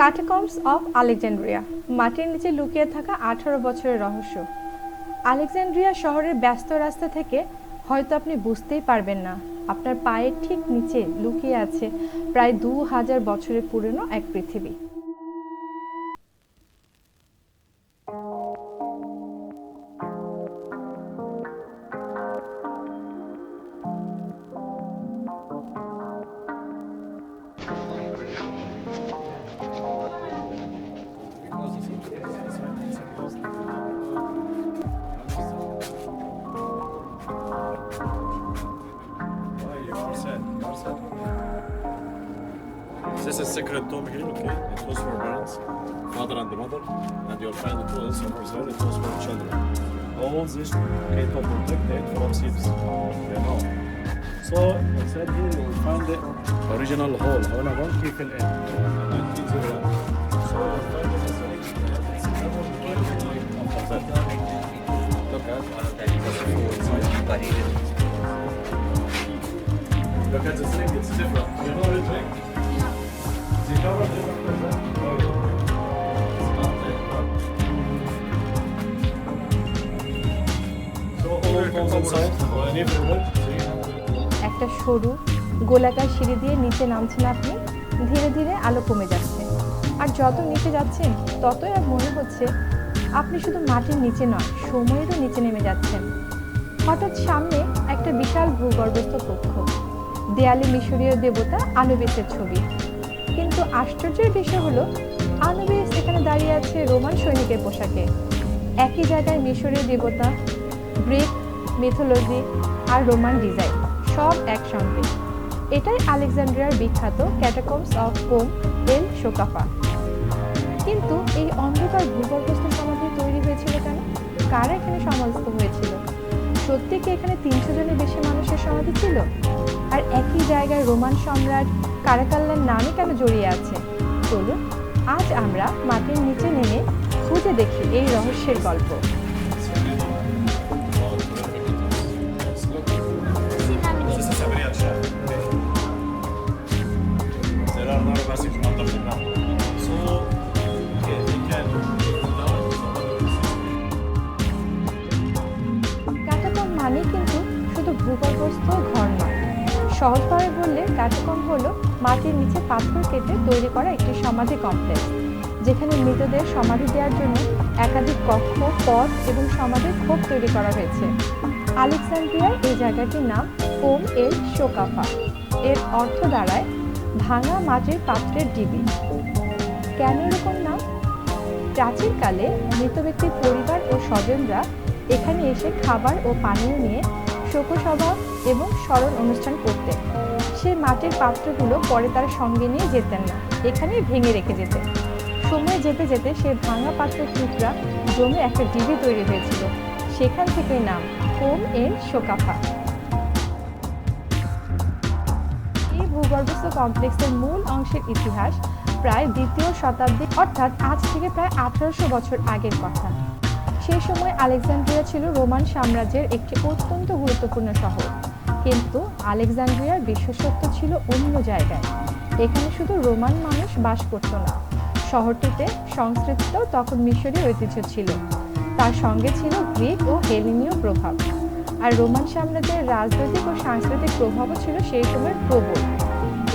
Catacombs of Alexandria, মাটির নিচে লুকিয়ে থাকা 18 বছরের রহস্য। আলেকজান্দ্রিয়া শহরের ব্যস্ত রাস্তা থেকে হয়তো আপনি বুঝতেই পারবেন না, আপনার পায়ের ঠিক নিচে লুকিয়ে আছে প্রায় 2000 বছরের পুরনো এক পৃথিবী। This is secret tomb here, okay? It was for parents, father and the mother, and you'll find it was somewhere as well. It was for children. All this, okay, to protect it from thieves. You know. So inside here you will find the original hole. هنا one key في الإن. 1901. So you'll find this is it's never after that. Look at Look at the thing, it's different. You know the thing? The cover different. It's not there. So all goes inside. And everywhere. একটা সরু গোলাকার সিঁড়ি দিয়ে নিচে নামছেন আপনি। ধীরে ধীরে আলো কমে যাচ্ছে, আর যত নিচে যাচ্ছেন ততই আর মনে হচ্ছে আপনি শুধু মাটির নিচে নয়, সময়েরও নিচে নেমে যাচ্ছেন। হঠাৎ সামনে একটা বিশাল ভূগর্ভস্থ কক্ষ, দেয়ালে মিশরীয় দেবতা আনুবিসের ছবি। কিন্তু আশ্চর্যের বিষয় হলো, আনুবিস এখানে দাঁড়িয়ে আছে রোমান সৈনিকের পোশাকে। একই জায়গায় মিশরীয় দেবতা, গ্রিক মিথোলজি আর রোমান ডিজাইন সব একসঙ্গে। এটাই আলেকজান্দ্রিয়ার বিখ্যাত ক্যাটাকম্বস অফ কোম এল শোকাফা। কিন্তু এই অন্ধকার ভূগর্ভস্থ সমাধি তৈরি হয়েছিল কেন? কারা এখানে সমাধিস্থ হয়েছিল? সত্যি কি এখানে 300 জনের বেশি মানুষের সমাধি ছিল? আর একই জায়গায় রোমান সম্রাট কারাকাল্লার নামই কেন জড়িয়ে আছে? চলুন আজ আমরা মাটির নিচে নেমে খুঁজে দেখি এই রহস্যের গল্প। This is Sabrina Shah. There are narrow passages under the ground. So, okay, they can go down. Catacomb মানে কিন্তু শুধু ভূগর্ভস্থ ঘর নয়। সহজভাবে বললে ক্যাটাকম্ব হলো মাটির নিচে পাথর কেটে তৈরি করা একটি সমাধি কমপ্লেক্স, যেখানে মৃতদের সমাধি দেওয়ার জন্য একাধিক কক্ষ, পথ এবং সমাধির খোপ তৈরি করা হয়েছে। আলেকজান্দ্রিয়ার এই জায়গাটির নাম কোম এল শোকাফা। এর অর্থ দাঁড়ায় ভাঙা মাটির পাত্রের ডিবি। কেন এরকম নাম? প্রাচীনকালে মৃত ব্যক্তির পরিবার ও স্বজনরা এখানে এসে খাবার ও পানীয় নিয়ে শোকসভা এবং স্মরণ অনুষ্ঠান করতেন। সেই মাটির পাত্রগুলো পরে তার সঙ্গে নিয়ে যেতেন না, এখানেই ভেঙে রেখে যেতেন। সময় যেতে যেতে সেই ভাঙা পাত্রের টুকরা জমে একটা ডিবি তৈরি হয়েছিল। সেখান থেকেই নাম কোম এল শোকাফা। এই ভূগর্ভস্থ কমপ্লেক্সের মূল অংশের ইতিহাস প্রায় 2য় শতাব্দী, অর্থাৎ আজ থেকে প্রায় 1800 বছর আগের কথা। সেই সময় আলেকজান্দ্রিয়া ছিল রোমান সাম্রাজ্যের একটি অত্যন্ত গুরুত্বপূর্ণ শহর। কিন্তু আলেকজান্দ্রিয়ার বিশেষত্ব ছিল অন্য জায়গায়। এখানে শুধু রোমান মানুষ বাস করত না, শহরটিতে সংস্কৃতিতেও তখন মিশরীয় ঐতিহ্য ছিল। তার সঙ্গে ছিল গ্রিক ও হেলেনীয় প্রভাব, আর রোমান সাম্রাজ্যের রাজনৈতিক ও সাংস্কৃতিক প্রভাবও ছিল সেই সময়ের প্রবল।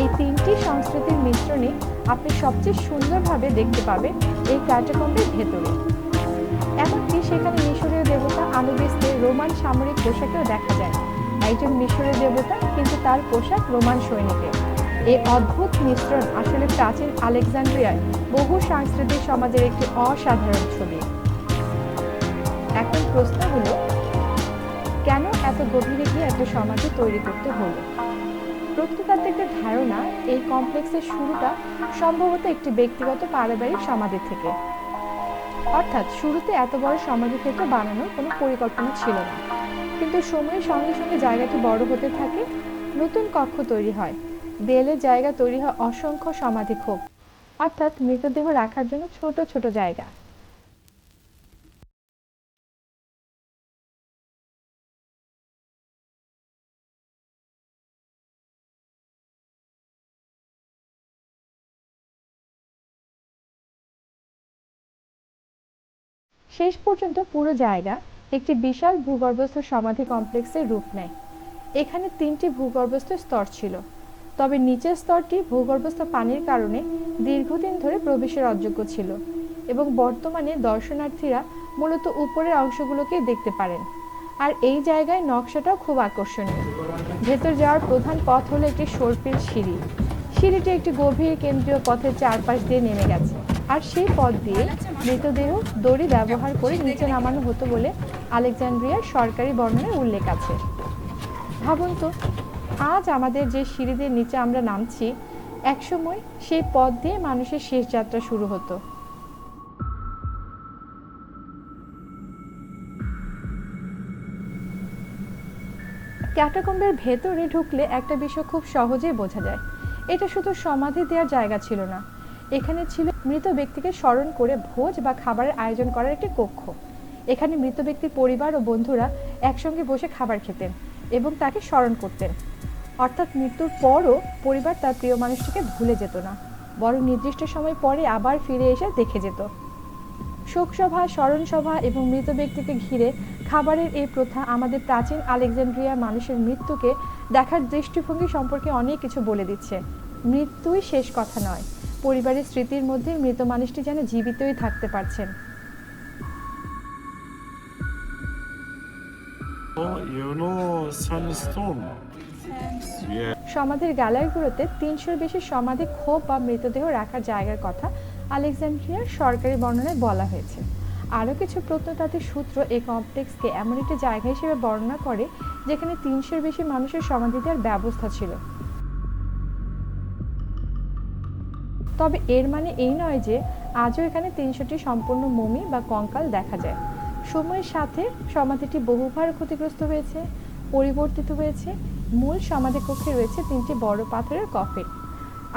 এই 3টি সংস্কৃতির মিশ্রণে আপনি সবচেয়ে সুন্দরভাবে দেখতে পাবেন এই ক্যাটাকম্বের ভেতরে। এমনকি সেখানে মিশরীয় দেবতা আনুবিসকে রোমান সামরিক পোশাকেও দেখা যায়। একজন মিশরীয় দেবতা, কিন্তু তার পোশাক রোমান সৈনিকের। এই অদ্ভুত মিশ্রণ আসলে প্রাচীন আলেকজান্দ্রিয়ার বহু সাংস্কৃতিক সমাজের একটি অসাধারণ ছবি। এখন প্রশ্ন হলো, কেন এত গভীরে গিয়ে এত সমাধি তৈরি করতে হলো? প্রত্নতাত্ত্বিকদের ধারণা, এই কমপ্লেক্সের শুরুটা সম্ভবত একটি ব্যক্তিগত পারিবারিক সমাধি থেকে। অর্থাৎ শুরুতে এত বড় সমাধিক্ষেত্র বানানোর কোনো পরিকল্পনা ছিল না, কিন্তু সময়ের সঙ্গে সঙ্গে জায়গাটি বড় হতে থাকে, নতুন কক্ষ তৈরি হয়, দেয়ালের জায়গা তৈরি হয় অসংখ্য সমাধি খোপ, অর্থাৎ মৃতদেহ রাখার জন্য ছোট ছোট জায়গা। শেষ পর্যন্ত পুরো জায়গা একটি বিশাল ভূগর্ভস্থ সমাধি কমপ্লেক্সের রূপ নেয়। এখানে 3টি ভূগর্ভস্থ স্তর ছিল, তবে নিচের স্তরটি ভূগর্ভস্থ পানির কারণে দীর্ঘদিন ধরে প্রবেশের অযোগ্য ছিল এবং বর্তমানে দর্শনার্থীরা মূলত উপরের অংশগুলোকেই দেখতে পারেন। আর এই জায়গায় নকশাটাও খুব আকর্ষণীয়। ভেতর যাওয়ার প্রধান পথ হলো একটি সর্পিল সিঁড়ি। সিঁড়িটি একটি গভীর কেন্দ্রীয় পথের চারপাশ দিয়ে নেমে গেছে, আর সেই পথ দিয়ে মৃতদেহ দড়ি ব্যবহার করে নিচে নামানো হতো বলে আলেকজান্দ্রিয়ার সরকারি বর্ণনায় উল্লেখ আছে। ভাবুন তো, আজ আমাদের যে সিঁড়ি দিয়ে নিচে আমরা নামছি, একসময় সেই পথ দিয়ে মানুষের শেষ যাত্রা শুরু হতো। ক্যাটাকম্বের ভেতরে ঢুকলে একটা বিষয় খুব সহজেই বোঝা যায়। এটা শুধু সমাধি দেওয়ার জায়গা ছিল না, এখানে ছিল মৃত ব্যক্তিকে স্মরণ করে ভোজ বা খাবারের আয়োজন করার একটি কক্ষ। এখানে মৃত ব্যক্তির পরিবার ও বন্ধুরা একসঙ্গে বসে খাবার খেতেন এবং তাকে স্মরণ করতেন। অর্থাৎ মৃত্যুর পরও পরিবার তার প্রিয় মানুষটিকে ভুলে যেত না, বরং নির্দিষ্ট সময় পরে আবার ফিরে এসে দেখে যেত। শোকসভা, স্মরণসভা এবং মৃত ব্যক্তিকে ঘিরে খাবারের এই প্রথা আমাদের প্রাচীন আলেকজান্দ্রিয়ার মানুষের মৃত্যুকে দেখার দৃষ্টিভঙ্গি সম্পর্কে অনেক কিছু বলে দিচ্ছে। মৃত্যুই শেষ কথা নয়, পরিবারের স্মৃতির মধ্যে মৃত মানুষটি যেন জীবিতই থাকতে পারছেন। Oh, you know sandstone? Yeah. সমাধির গ্যালারিগুলোতে 300-এর বেশি সমাধি খোপ বা মৃতদেহ রাখার জায়গার কথা আলেকজান্দ্রিয়ার সরকারি বর্ণনায় বলা হয়েছে। আরও কিছু প্রত্নতাত্ত্বিক সূত্র এই কমপ্লেক্সকে এমন একটি জায়গা হিসেবে বর্ণনা করে যেখানে 300-এর বেশি মানুষের সমাধি দেওয়ার ব্যবস্থা ছিল। তবে এর মানে এই নয় যে আজও এখানে 300টি সম্পূর্ণ মমি বা কঙ্কাল দেখা যায়। সময়ের সাথে সমাধিটি বহুবার ক্ষতিগ্রস্ত হয়েছে, পরিবর্তিত হয়েছে। মূল সমাধি কক্ষে রয়েছে 3টি বড় পাথরের কফিন,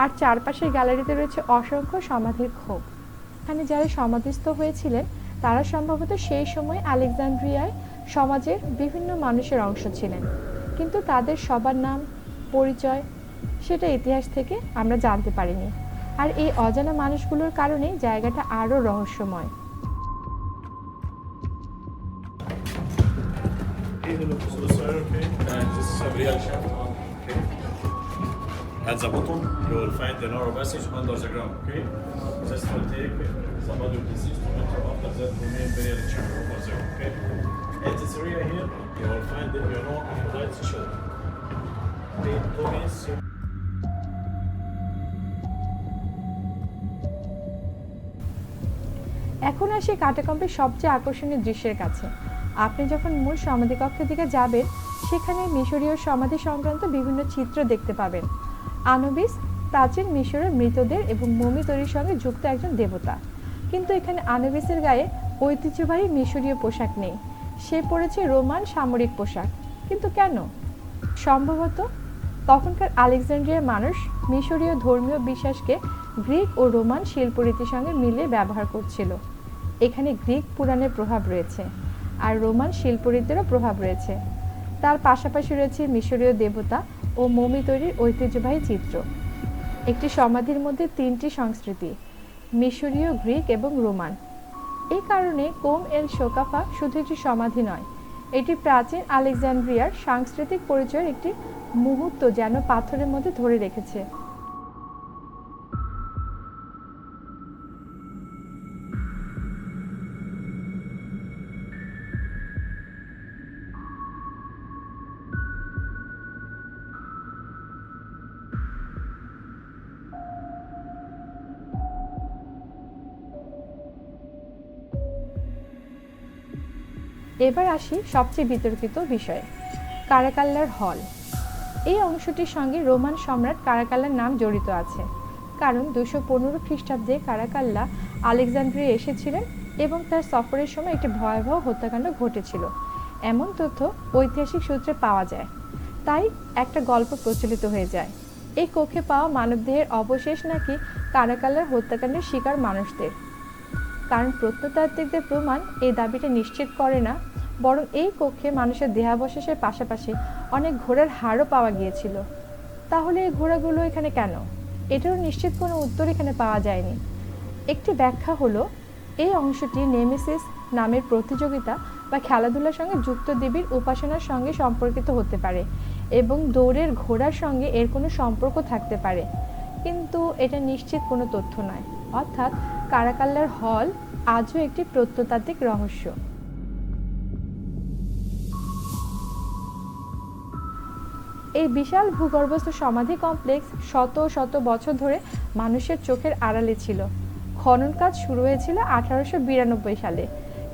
আর চারপাশের গ্যালারিতে রয়েছে অসংখ্য সমাধির খোপ। এখানে যারা সমাধিস্থ হয়েছিলেন তারা সম্ভবত সেই সময় আলেকজান্দ্রিয়ায় সমাজের বিভিন্ন মানুষের অংশ ছিলেন, কিন্তু তাদের সবার নাম, পরিচয় সেটা ইতিহাস থেকে আমরা জানতে পারিনি। আর এই অজানা মানুষগুলোর কারণে জায়গাটা আরও রহস্যময়। So sir, okay, and this is a real shaft. Okay. At the bottom, you will find the narrow passage under the ground. Okay. This will take the body of deceased to enter after that remain burial chamber over there. Okay. At this area here, you will find that you know light shield. Okay. Two means. এখন আসি কাটাকম্বের সবচেয়ে আকর্ষণীয় দৃশ্যের কাছে। আপনি যখন মূল সমাধিকক্ষের দিকে যাবেন, সেখানে মিশরীয় সমাধি সংক্রান্ত বিভিন্ন চিত্র দেখতে পাবেন। আনুবিস প্রাচীন মিশরের মৃতদের এবং মমি তৈরির সঙ্গে যুক্ত একজন দেবতা, কিন্তু এখানে আনুবিসের গায়ে ঐতিহ্যবাহী মিশরীয় পোশাক নেই, সে পরেছে রোমান সামরিক পোশাক। কিন্তু কেন? সম্ভবত তখনকার আলেকজান্দ্রিয়ার মানুষ মিশরীয় ধর্মীয় বিশ্বাসকে গ্রিক ও রোমান শিল্পরীতির সঙ্গে মিলিয়ে ব্যবহার করছিল। এখানে গ্রিক পুরাণের প্রভাব রয়েছে, আর রোমান শিল্পরীতিরও প্রভাব রয়েছে। তার পাশাপাশি রয়েছে মিশরীয় দেবতা ও মমি তৈরির ঐতিহ্যবাহী চিত্র। একটি সমাধির মধ্যে 3টি সংস্কৃতি, মিশরীয়, গ্রিক এবং রোমান। এই কারণে কোম এল শোকাফা শুধু একটি সমাধি নয়, এটি প্রাচীন আলেকজান্দ্রিয়ার সাংস্কৃতিক পরিচয়ের একটি মুহূর্ত যেন পাথরের মধ্যে ধরে রেখেছে। এবার আসি সবচেয়ে বিতর্কিত বিষয়ে, কারাকাল্লার হল। এই অংশটির সঙ্গে রোমান সম্রাট কারাকাল্লার নাম জড়িত আছে, কারণ 215 খ্রিস্টাব্দে কারাকাল্লা আলেকজান্দ্রিয়া এসেছিলেন এবং তার সফরের সময় একটি ভয়াবহ হত্যাকাণ্ড ঘটেছিল, এমন তথ্য ঐতিহাসিক সূত্রে পাওয়া যায়। তাই একটা গল্প প্রচলিত হয়ে যায়, এই কক্ষে পাওয়া মানবদেহের অবশেষ নাকি কারাকাল্লার হত্যাকাণ্ডের শিকার মানুষদের। কারণ প্রত্নতাত্ত্বিকদের প্রমাণ এই দাবিটা নিশ্চিত করে না, বরং এই কক্ষে মানুষের দেহাবশেষের পাশাপাশি অনেক ঘোড়ার হাড়ও পাওয়া গিয়েছিল। তাহলে এই ঘোড়াগুলো এখানে কেন? এটারও নিশ্চিত কোনো উত্তর এখানে পাওয়া যায়নি। একটি ব্যাখ্যা হলো এই অংশটি নেমেসিস নামের প্রতিযোগিতা বা খেলাধুলার সঙ্গে যুক্ত দেবীর উপাসনার সঙ্গে সম্পর্কিত হতে পারে এবং দৌড়ের ঘোড়ার সঙ্গে এর কোনো সম্পর্ক থাকতে পারে, কিন্তু এটা নিশ্চিত কোনো তথ্য নয়। অর্থাৎ কারাকাল্লার হল আজও একটি প্রত্নতাত্ত্বিক রহস্য। এই বিশাল ভূগর্ভস্থ সমাধি কমপ্লেক্স শত শত বছর ধরে মানুষের চোখের আড়ালে ছিল। খনন কাজ শুরু হয়েছিল 1892 সালে,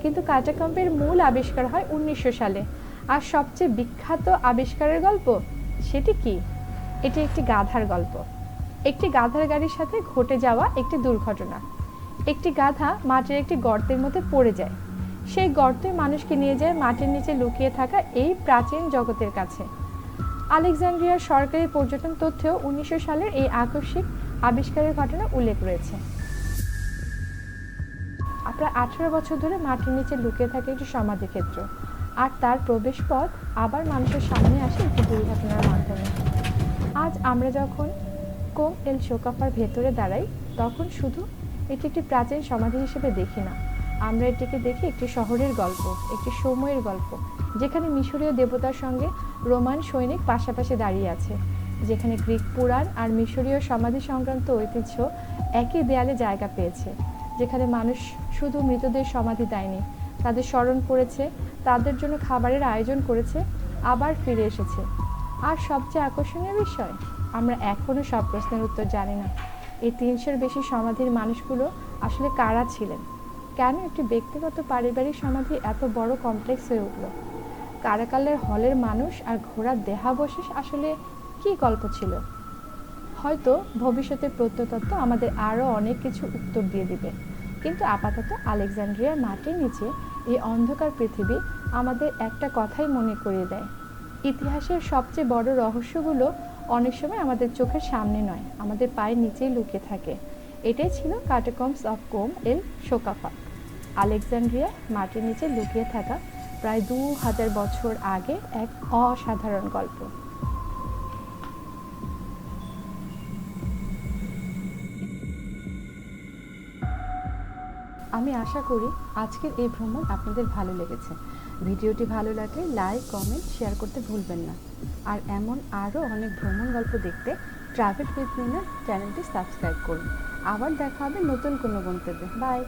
কিন্তু ক্যাটাকম্বের মূল আবিষ্কার হয় 1900 সালে। আর সবচেয়ে বিখ্যাত আবিষ্কারের গল্প সেটি কি? এটি একটি গাধার গল্প। একটি গাধার গাড়ির সাথে ঘটে যাওয়া একটি দুর্ঘটনা। একটি গাধা মাটির একটি গর্তের মধ্যে পড়ে যায়। সেই গর্তে মানুষকে নিয়ে যায় মাটির নিচে লুকিয়ে থাকা এই প্রাচীন জগতের কাছে। আলেকজান্দ্রিয়ার সরকারি পর্যটন তথ্যেও 1900 সালের এই আকস্মিক আবিষ্কারের ঘটনা উল্লেখ রয়েছে। প্রায় 18 বছর ধরে মাটির নিচে লুকিয়ে থাকে একটি সমাধিক্ষেত্র, আর তার প্রবেশ পথ আবার মানুষের সামনে আসে একটি দুর্ঘটনার মাধ্যমে। আজ আমরা যখন কোম এল শোকাফার ভেতরে দাঁড়াই, তখন শুধু এটি একটি প্রাচীন সমাধি হিসেবে দেখি না, আমরা এটিকে দেখি একটি শহরের গল্প, একটি সময়ের গল্প, যেখানে মিশরীয় দেবতার সঙ্গে রোমান সৈনিক পাশাপাশি দাঁড়িয়ে আছে, যেখানে গ্রিক পুরাণ আর মিশরীয় সমাধি সংক্রান্ত ঐতিহ্য একই দেয়ালে জায়গা পেয়েছে, যেখানে মানুষ শুধু মৃতদের সমাধি দেয়নি, তাদের স্মরণ করেছে, তাদের জন্য খাবারের আয়োজন করেছে, আবার ফিরে এসেছে। আর সবচেয়ে আকর্ষণীয় বিষয়, আমরা এখনও সব প্রশ্নের উত্তর জানি না। এই 300-এর বেশি সমাধির মানুষগুলো আসলে কারা ছিলেন? কেন একটি ব্যক্তিগত পারিবারিক সমাধি এত বড় কমপ্লেক্স হয়ে উঠল? কারাকাল্লার হলের মানুষ আর ঘোড়ার দেহাবশেষ আসলে কী গল্প ছিল? হয়তো ভবিষ্যতে প্রত্নতত্ত্ব আমাদের আরও অনেক কিছু উত্তর দিয়ে দিবে, কিন্তু আপাতত আলেকজান্দ্রিয়ার মাটির নিচে এই অন্ধকার পৃথিবী আমাদের একটা কথাই মনে করিয়ে দেয়, ইতিহাসের সবচেয়ে বড় রহস্যগুলো অনেক সময় আমাদের চোখের সামনে নয়, আমাদের পায়ের নিচেই লুকিয়ে থাকে। এটাই ছিল catacombs of Kom El Shoqafa, Alexandria মাটির নিচে লুকিয়ে থাকা প্রায় 2000 বছর আগে এক অসাধারণ গল্প। আমি আশা করি আজকের এই ভ্রমণ আপনাদের ভালো লেগেছে। ভিডিওটি ভালো লাগলে লাইক, কমেন্ট, শেয়ার করতে ভুলবেন না। আর এমন আরও অনেক ভ্রমণ গল্প দেখতে ট্রাভেল উইথ মিনা চ্যানেলটি সাবস্ক্রাইব করুন। আবার দেখা হবে নতুন কোনো গন্তব্যে। বাই।